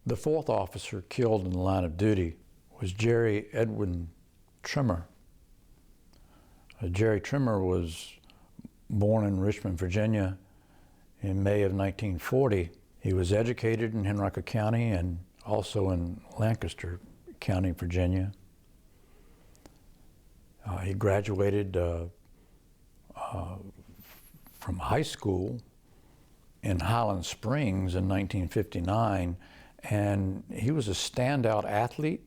The fourth officer killed in the line of duty was Jerry Edwin Trimmer. Jerry Trimmer was born in Richmond, Virginia in May of 1940. He was educated in Henrico County and also in Lancaster County, Virginia. He graduated from high school in Highland Springs in 1959, and he was a standout athlete,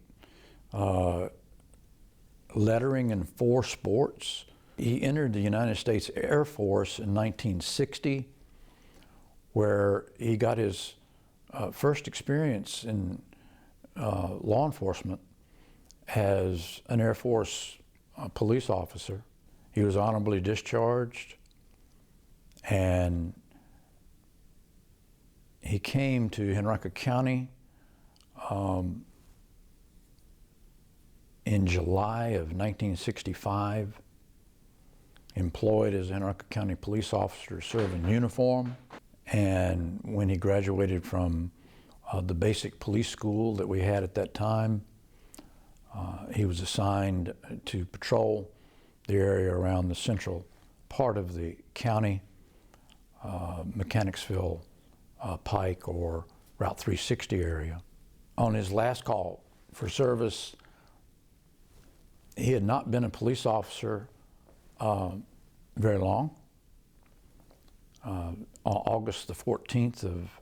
lettering in 4 sports. He entered the United States Air Force in 1960, where he got his first experience in law enforcement as an Air Force police officer. He was honorably discharged, and he came to Henrico County in July of 1965, employed as a Henrico County police officer to serve in uniform. And when he graduated from the basic police school that we had at that time, he was assigned to patrol the area around the central part of the county, Mechanicsville, Pike, or Route 360 area. On his last call for service, he had not been a police officer very long. On August the 14th of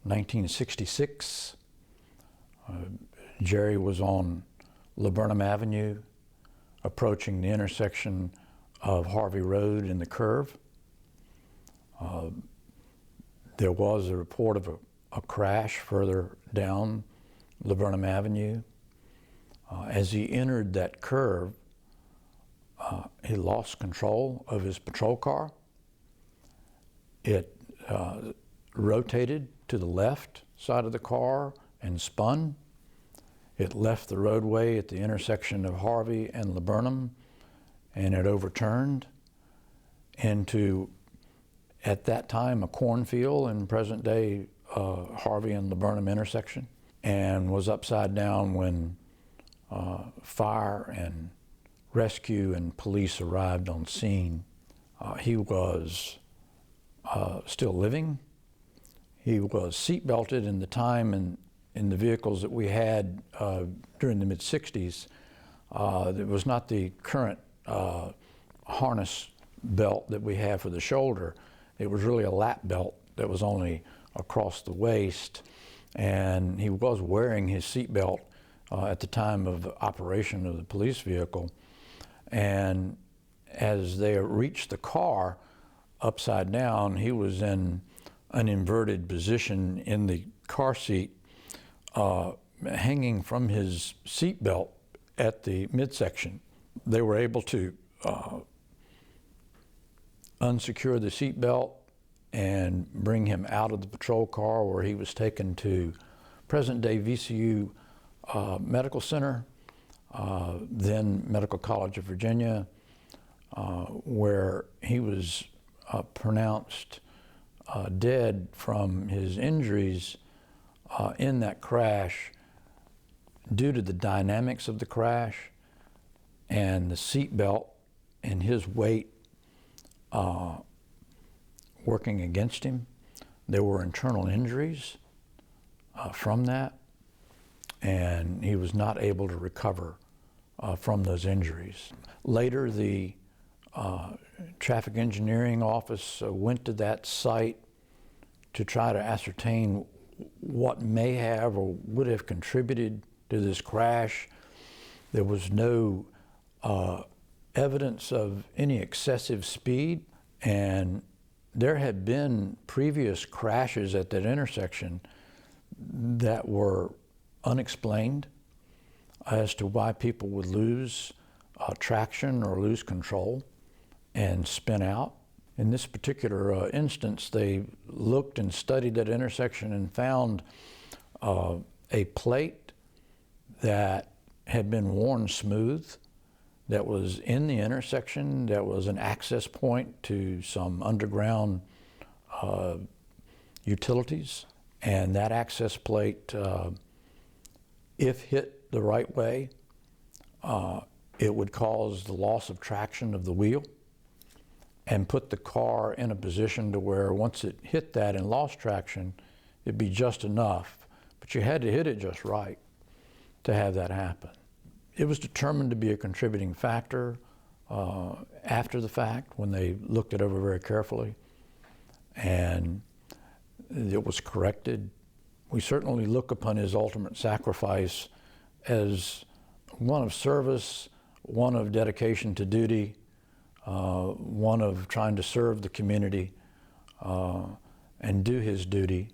1966, Jerry was on Laburnum Avenue, approaching the intersection of Harvey Road and the curve. There was a report of a crash further down Laburnum Avenue. As he entered that curve, he lost control of his patrol car. It rotated to the left side of the car and spun. It left the roadway at the intersection of Harvey and Laburnum, and it overturned into, at that time, a cornfield in present-day Harvey and Laburnum intersection, and was upside down when fire and rescue and police arrived on scene. He was still living. He was seat-belted in the time in the vehicles that we had during the mid-60s. It was not the current harness belt that we have for the shoulder. It was really a lap belt that was only across the waist, and he was wearing his seat belt at the time of operation of the police vehicle. And as they reached the car upside down, he was in an inverted position in the car seat, hanging from his seat belt at the midsection. They were able to unsecure the seat belt and bring him out of the patrol car, where he was taken to present-day VCU Medical Center, then Medical College of Virginia, where he was pronounced dead from his injuries in that crash due to the dynamics of the crash and the seat belt and his weight working against him. There were internal injuries from that, and he was not able to recover from those injuries. Later, the traffic engineering office went to that site to try to ascertain what may have or would have contributed to this crash. There was no evidence of any excessive speed, and there had been previous crashes at that intersection that were unexplained as to why people would lose traction or lose control and spin out. In this particular instance, they looked and studied that intersection and found a plate that had been worn smooth, that was in the intersection, that was an access point to some underground utilities. And that access plate, if hit the right way, it would cause the loss of traction of the wheel and put the car in a position to where once it hit that and lost traction, it'd be just enough. But you had to hit it just right to have that happen. It was determined to be a contributing factor after the fact when they looked it over very carefully, and it was corrected. We certainly look upon his ultimate sacrifice as one of service, one of dedication to duty, one of trying to serve the community and do his duty,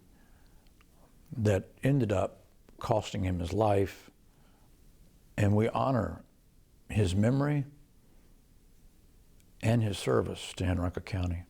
that ended up costing him his life. And we honor his memory and his service to Henrico County.